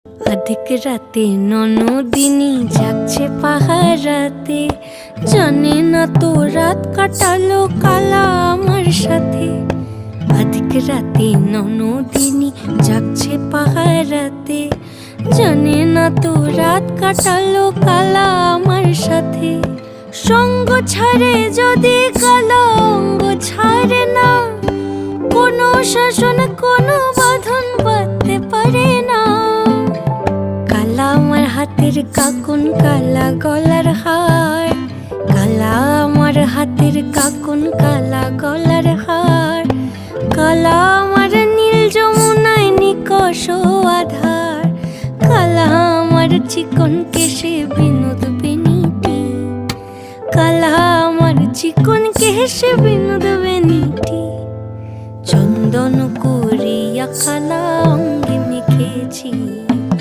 অধিক রাতে ননদিনী যাচ্ছে পাহারাতে, জানে না তো রাত কাটালো কালা আমার সাথে। অধিক রাতে ননদিনী যাচ্ছে পাহারাতে, জানে না তো রাত কাটালো কালা আমার সাথে। সঙ্গ ছাড়ে যদি কালা অঙ্গ ছাড়ে না, কোনো শাসন কোনো বাঁধন বাঁধতে পারে না। কালা আমার হাতের কাকুন কালা গলার হার, কালা আমার হাতের কাকুন কালা গলার হার। কালা আমার নীল যমুনায় নিকষ আধার, কালা আমার চিকন কেশে বিনোদ বেনিটি, কালা আমার চিকন কেশে বিনোদ বেনিটি। চন্দন করিয়া কালা অঙ্গে মেখেছি।